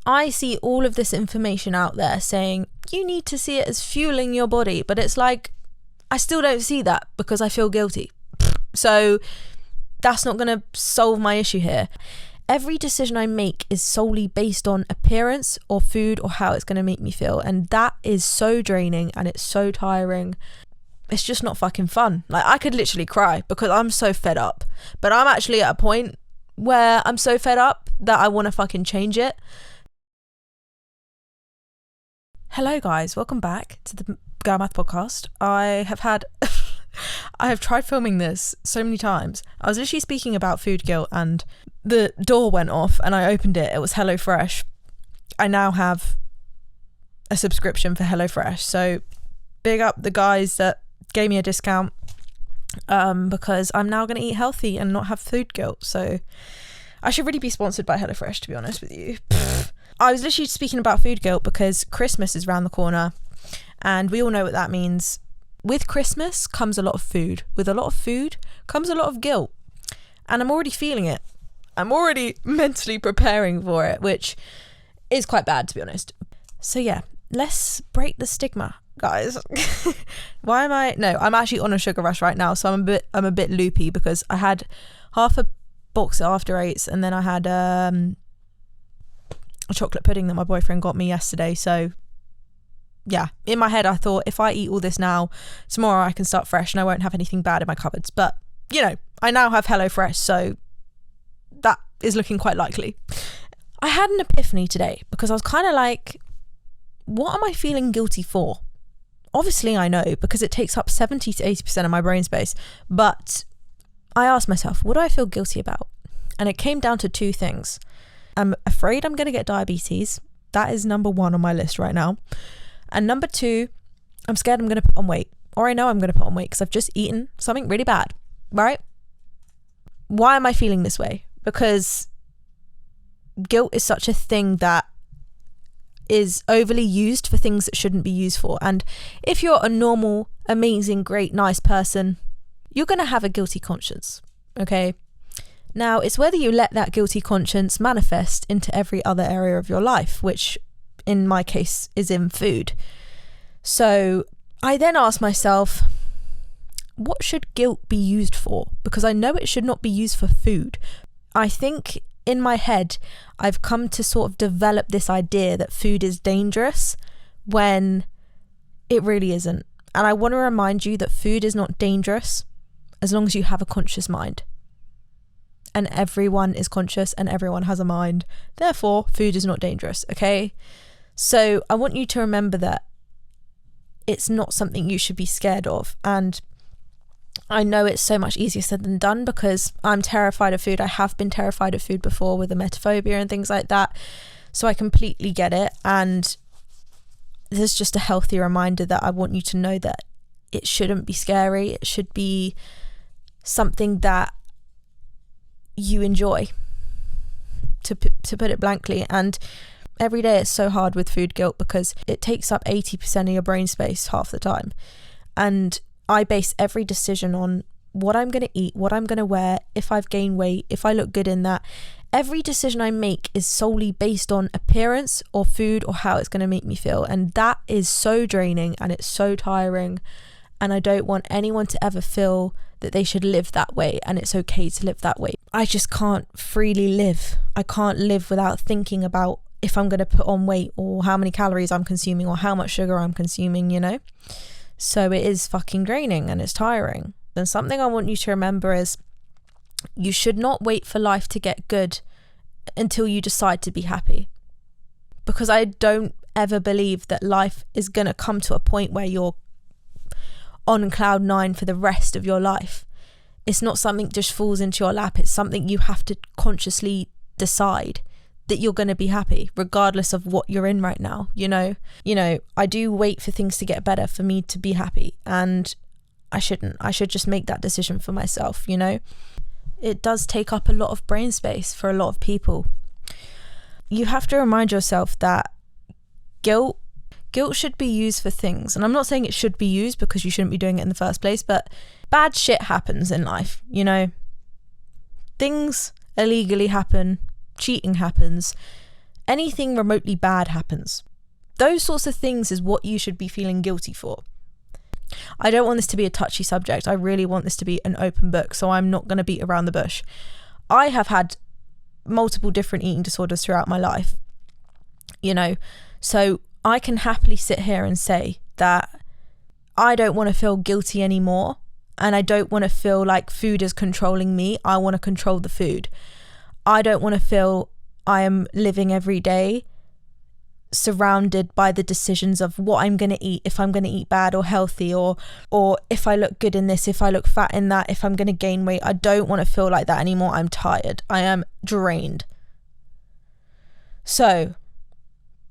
I see all of this information out there saying you need to see it as fueling your body, but it's like, I still don't see that because I feel guilty. So that's not going to solve my issue here. Every decision I make is solely based on appearance or food or how it's going to make me feel. And that is so draining and it's so tiring. It's just not fucking fun. Like, I could literally cry because I'm so fed up. But I'm actually at a point where I'm so fed up that I want to fucking change it. Hello guys, welcome back to the Girl Math podcast. I have tried filming this so many times. I was literally speaking about food guilt and the door went off and I opened it. It was HelloFresh. I now have a subscription for HelloFresh. So big up the guys that gave me a discount because I'm now going to eat healthy and not have food guilt. So I should really be sponsored by HelloFresh, to be honest with you. I was literally speaking about food guilt because Christmas is around the corner and we all know what that means. With Christmas comes a lot of food. With a lot of food comes a lot of guilt. And I'm already feeling it. I'm already mentally preparing for it, which is quite bad, to be honest. So yeah, let's break the stigma, guys. I'm actually on a sugar rush right now, so I'm a bit loopy because I had half a box of After Eights and then I had a chocolate pudding that my boyfriend got me yesterday. So yeah, in my head I thought if I eat all this now, tomorrow I can start fresh and I won't have anything bad in my cupboards. But you know, I now have HelloFresh, so that is looking quite likely. I had an epiphany today because I was kind of like, what am I feeling guilty for? Obviously I know because it takes up 70 to 80% of my brain space, but I asked myself, what do I feel guilty about? And it came down to two things. I'm afraid I'm going to get diabetes. That is number one on my list right now. And number two, I'm scared I'm going to put on weight. Or I know I'm going to put on weight because I've just eaten something really bad, right? Why am I feeling this way? Because guilt is such a thing that is overly used for things that shouldn't be used for. And if you're a normal, amazing, great, nice person, you're going to have a guilty conscience, okay? Now, it's whether you let that guilty conscience manifest into every other area of your life, which in my case is in food. So I then asked myself, what should guilt be used for? Because I know it should not be used for food. I think in my head, I've come to sort of develop this idea that food is dangerous when it really isn't. And I want to remind you that food is not dangerous as long as you have a conscious mind. And everyone is conscious and everyone has a mind. Therefore, food is not dangerous, okay? So I want you to remember that it's not something you should be scared of. And I know it's so much easier said than done because I'm terrified of food. I have been terrified of food before with emetophobia and things like that. So I completely get it. And this is just a healthy reminder that I want you to know that it shouldn't be scary. It should be something that you enjoy, to put it blankly. And every day it's so hard with food guilt because it takes up 80% of your brain space half the time. And I base every decision on what I'm going to eat, what I'm going to wear, if I've gained weight, if I look good in that. Every decision I make is solely based on appearance or food or how it's going to make me feel. And that is so draining and it's so tiring. And I don't want anyone to ever feel that they should live that way and it's okay to live that way. I just can't freely live. I can't live without thinking about if I'm going to put on weight or how many calories I'm consuming or how much sugar I'm consuming, you know? So it is fucking draining and it's tiring. And something I want you to remember is you should not wait for life to get good until you decide to be happy. Because I don't ever believe that life is going to come to a point where you're on cloud nine for the rest of your life. It's not something that just falls into your lap. It's something you have to consciously decide that you're going to be happy regardless of what you're in right now. You know, I do wait for things to get better for me to be happy, and I shouldn't. I should just make that decision for myself, you know. It does take up a lot of brain space for a lot of people. You have to remind yourself that guilt should be used for things. And I'm not saying it should be used because you shouldn't be doing it in the first place, but bad shit happens in life, you know. Things illegally happen, cheating happens, anything remotely bad happens. Those sorts of things is what you should be feeling guilty for. I don't want this to be a touchy subject. I really want this to be an open book, so I'm not going to beat around the bush. I have had multiple different eating disorders throughout my life, so I can happily sit here and say that I don't want to feel guilty anymore, and I don't want to feel like food is controlling me. I want to control the food. I don't want to feel I am living every day surrounded by the decisions of what I'm going to eat, if I'm going to eat bad or healthy, or if I look good in this, if I look fat in that, if I'm going to gain weight. I don't want to feel like that anymore. I'm tired. I am drained. So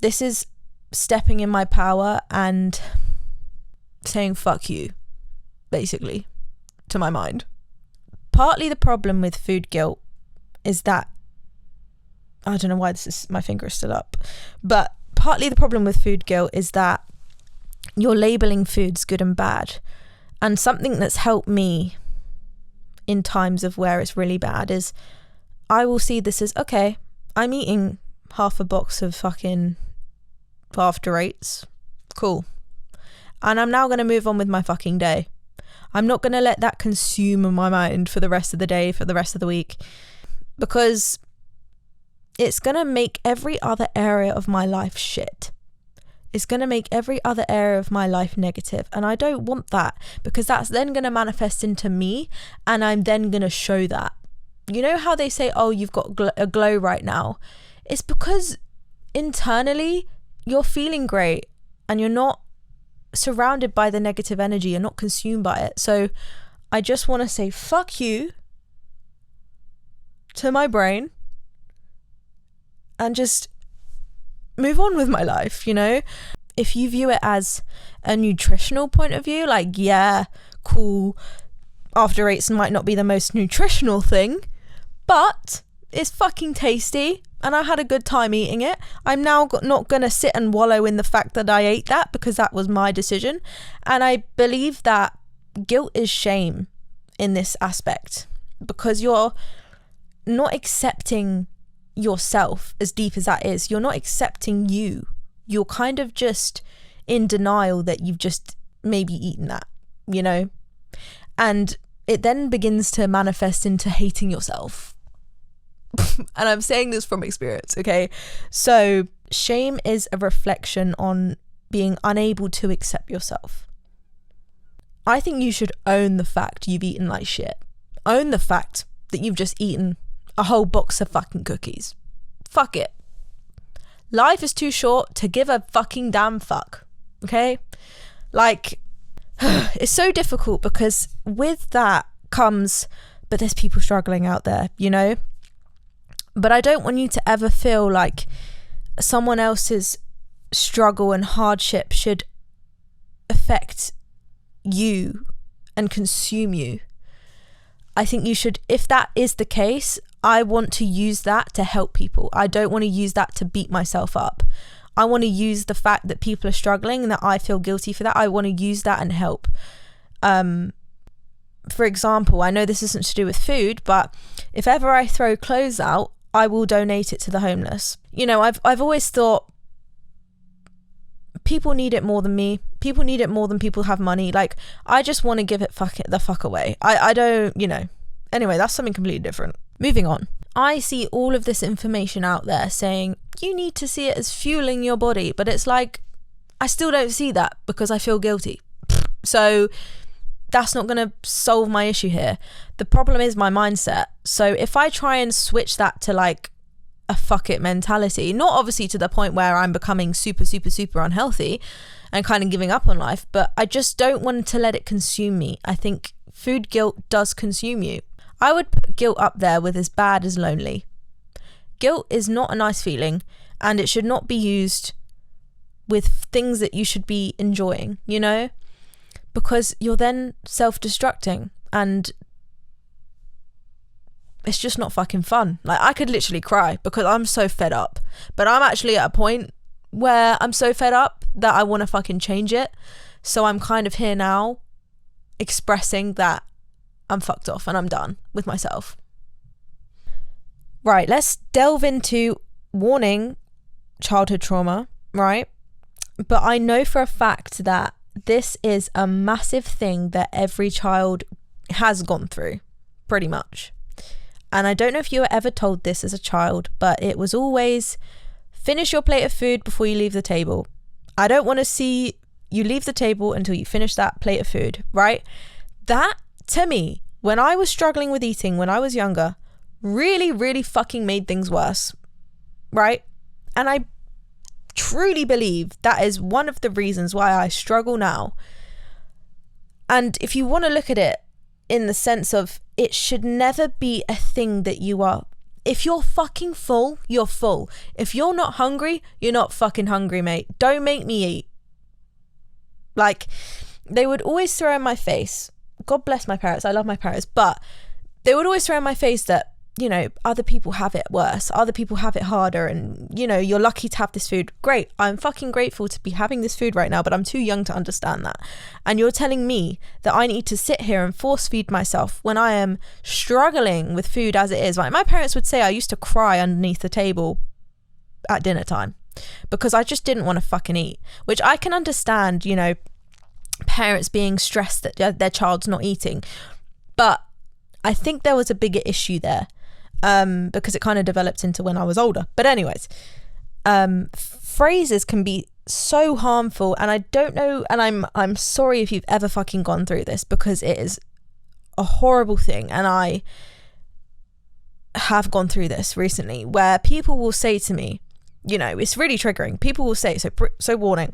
this is stepping in my power and saying fuck you, basically, to my mind. Partly the problem with food guilt is that, I don't know why my finger is still up, but partly the problem with food guilt is that you're labeling foods good and bad. And something that's helped me in times of where it's really bad is I will see this as, okay, I'm eating half a box of fucking After Eights. Cool. And I'm now going to move on with my fucking day. I'm not going to let that consume my mind for the rest of the day, for the rest of the week, because it's going to make every other area of my life shit. It's going to make every other area of my life negative. And I don't want that, because that's then going to manifest into me, and I'm then going to show that. You know how they say, oh, you've got a glow right now? It's because internally you're feeling great and you're not surrounded by the negative energy. You're not consumed by it. So I just want to say fuck you to my brain and just move on with my life, If you view it as a nutritional point of view, like, yeah, cool, After Eights might not be the most nutritional thing, but it's fucking tasty and I had a good time eating it. I'm now not going to sit and wallow in the fact that I ate that, because that was my decision. And I believe that guilt is shame in this aspect, because you're not accepting yourself, as deep as that is. You're not accepting you. You're kind of just in denial that you've just maybe eaten that, and it then begins to manifest into hating yourself. And I'm saying this from experience, okay? So shame is a reflection on being unable to accept yourself. I think you should own the fact you've eaten like shit. Own the fact that you've just eaten a whole box of fucking cookies. Fuck it. Life is too short to give a fucking damn fuck, okay? Like, it's so difficult, because with that comes, but there's people struggling out there, But I don't want you to ever feel like someone else's struggle and hardship should affect you and consume you. I think you should, if that is the case, I want to use that to help people. I don't want to use that to beat myself up. I want to use the fact that people are struggling and that I feel guilty for that. I want to use that and help. For example, I know this isn't to do with food, but if ever I throw clothes out, I will donate it to the homeless. I've always thought people need it more than me. People need it more than people have money. Like, I just want to give it the fuck away. I don't, Anyway, that's something completely different. Moving on. I see all of this information out there saying you need to see it as fueling your body, but it's like, I still don't see that because I feel guilty. So that's not going to solve my issue here. The problem is my mindset. So if I try and switch that to like a fuck it mentality, not obviously to the point where I'm becoming super, super, super unhealthy and kind of giving up on life, but I just don't want to let it consume me. I think food guilt does consume you. I would put guilt up there with as bad as lonely. Guilt is not a nice feeling, and it should not be used with things that you should be enjoying, because you're then self-destructing, and it's just not fucking fun. Like, I could literally cry because I'm so fed up, but I'm actually at a point where I'm so fed up that I want to fucking change it. So I'm kind of here now expressing that I'm fucked off and I'm done with myself. Right, let's delve into warning. childhood trauma, right? But I know for a fact that this is a massive thing that every child has gone through, pretty much. And I don't know if you were ever told this as a child, but it was always, finish your plate of food before you leave the table. I don't want to see you leave the table until you finish that plate of food, right? That, to me, when I was struggling with eating when I was younger, really, really fucking made things worse, right? And I truly believe that is one of the reasons why I struggle now. And if you want to look at it in the sense of, it should never be a thing that you are, if you're fucking full, you're full. If you're not hungry, you're not fucking hungry, mate. Don't make me eat. Like, they would always throw in my face, God bless my parents, I love my parents, but they would always throw in my face that, you know, other people have it worse, other people have it harder, and, you know, you're lucky to have this food. Great, I'm fucking grateful to be having this food right now, but I'm too young to understand that. And you're telling me that I need to sit here and force feed myself when I am struggling with food as it is. Like, my parents would say I used to cry underneath the table at dinner time because I just didn't want to fucking eat, which I can understand, you know, parents being stressed that their child's not eating, but I think there was a bigger issue there, because it kind of developed into when I was older. But anyways, phrases can be so harmful, and I don't know, and I'm sorry if you've ever fucking gone through this, because it is a horrible thing, and I have gone through this recently, where people will say to me, you know, it's really triggering. People will say, so warning,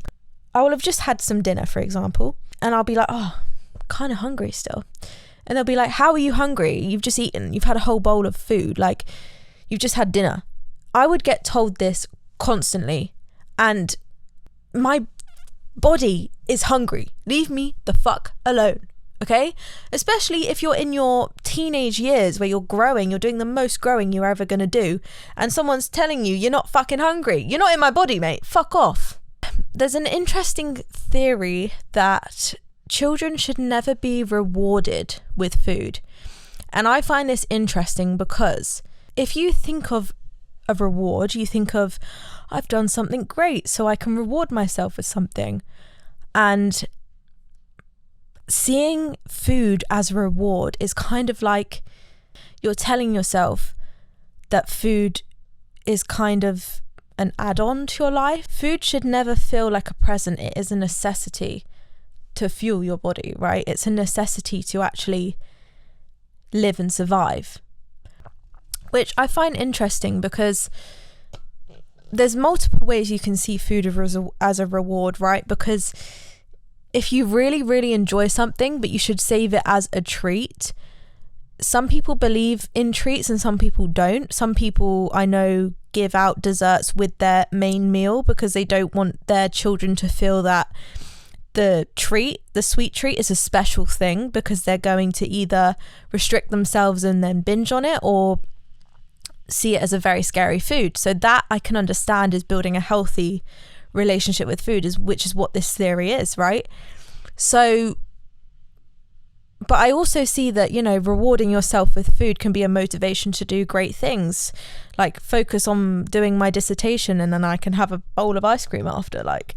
I will have just had some dinner, for example, and I'll be like, oh, I'm kind of hungry still. And they'll be like, how are you hungry? You've just eaten. You've had a whole bowl of food. Like, you've just had dinner. I would get told this constantly, and my body is hungry. Leave me the fuck alone, okay? Especially if you're in your teenage years where you're growing, you're doing the most growing you're ever going to do, and someone's telling you you're not fucking hungry. You're not in my body, mate. Fuck off. There's an interesting theory that children should never be rewarded with food. And I find this interesting because if you think of a reward, you think of, I've done something great, so I can reward myself with something. And seeing food as a reward is kind of like you're telling yourself that food is kind of an add-on to your life. Food should never feel like a present. It is a necessity to fuel your body, right? It's a necessity to actually live and survive, which I find interesting because there's multiple ways you can see food as a reward, right? Because if you really, really enjoy something, but you should save it as a treat, some people believe in treats and some people don't. Some people I know give out desserts with their main meal because they don't want their children to feel that the sweet treat is a special thing, because they're going to either restrict themselves and then binge on it, or see it as a very scary food. So that I can understand is building a healthy relationship with food, which is what this theory is, right? So, but I also see that, you know, rewarding yourself with food can be a motivation to do great things, like focus on doing my dissertation and then I can have a bowl of ice cream after, like,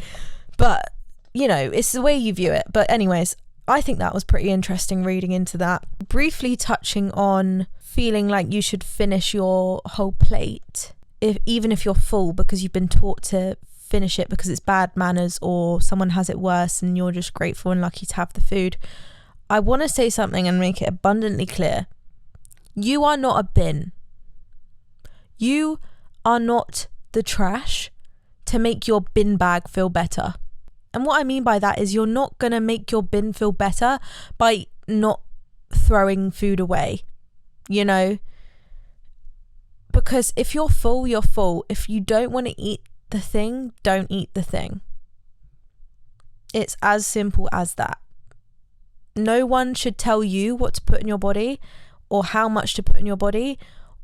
but you know, it's the way you view it. But anyways, I think that was pretty interesting reading into that. Briefly touching on feeling like you should finish your whole plate, even if you're full, because you've been taught to finish it because it's bad manners or someone has it worse and you're just grateful and lucky to have the food. I want to say something and make it abundantly clear. You are not a bin. You are not the trash to make your bin bag feel better. And what I mean by that is you're not going to make your bin feel better by not throwing food away, you know? Because if you're full, you're full. If you don't want to eat the thing, don't eat the thing. It's as simple as that. No one should tell you what to put in your body or how much to put in your body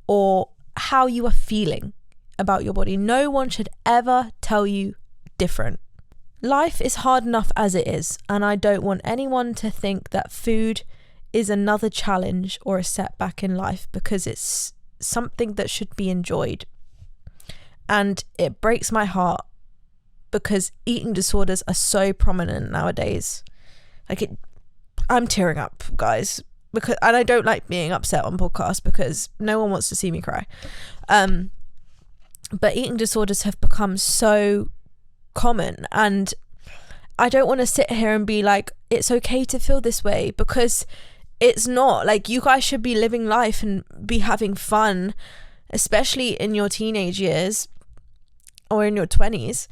or how you are feeling about your body. No one should ever tell you different. Life is hard enough as it is, and I don't want anyone to think that food is another challenge or a setback in life, because it's something that should be enjoyed. And it breaks my heart because eating disorders are so prominent nowadays. I'm tearing up, guys, and I don't like being upset on podcasts because no one wants to see me cry. But eating disorders have become so common, and I don't want to sit here and be like, it's okay to feel this way, because it's not. Like, you guys should be living life and be having fun, especially in your teenage years or in your 20s.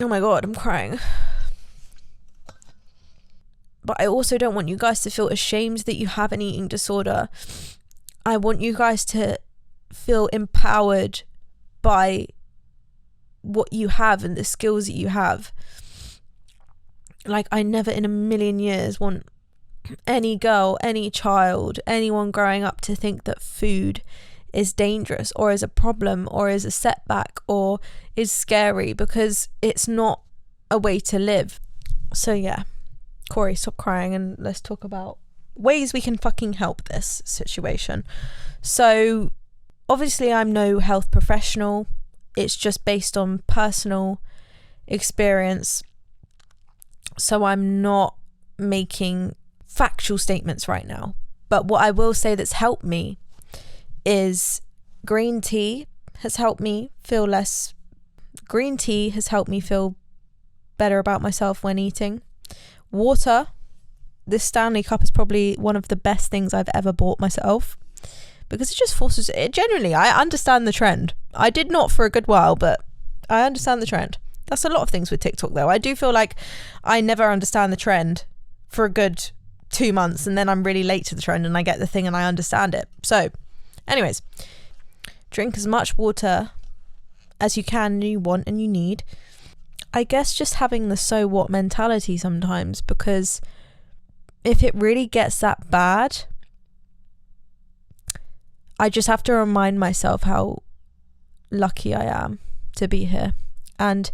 Oh my God, I'm crying. But I also don't want you guys to feel ashamed that you have an eating disorder. I want you guys to feel empowered by what you have and the skills that you have. Like, I never in a million years want any girl, any child, anyone growing up to think that food is dangerous or is a problem or is a setback or is scary, because it's not a way to live. So yeah, Corey, stop crying and let's talk about ways we can fucking help this situation. So obviously I'm no health professional. It's just based on personal experience. So I'm not making factual statements right now. But what I will say that's helped me is green tea has helped me feel less. Green tea has helped me feel better about myself when eating. Water. This Stanley Cup is probably one of the best things I've ever bought myself, because it just forces it. Genuinely, I understand the trend. I did not for a good while, but I understand the trend. That's a lot of things with TikTok though. I do feel like I never understand the trend for a good 2 months, and then I'm really late to the trend and I get the thing and I understand it. So anyways, drink as much water as you can and you want and you need. I guess just having the so what mentality sometimes, because if it really gets that bad, I just have to remind myself how lucky I am to be here and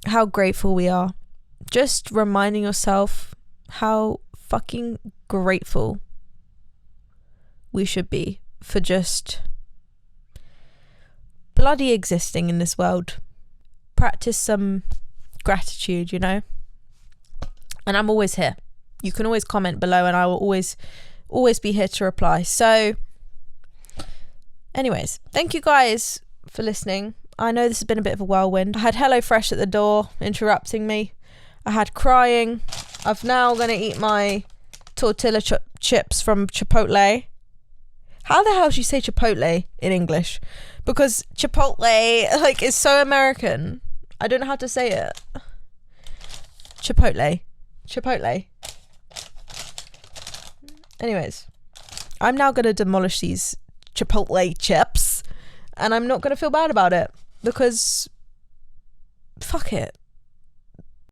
how grateful we are. Just reminding yourself how fucking grateful we should be for just bloody existing in this world. Practice some gratitude, you know? And I'm always here. You can always comment below and I will always be here to reply. So anyways, thank you guys for listening. I know this has been a bit of a whirlwind. I had HelloFresh at the door interrupting me. I had crying. I've now going to eat my tortilla chips from Chipotle. How the hell do you say Chipotle in English? Because Chipotle, like, is so American. I don't know how to say it. Chipotle. Anyways, I'm now going to demolish these Chipotle chips, and I'm not going to feel bad about it, because fuck it.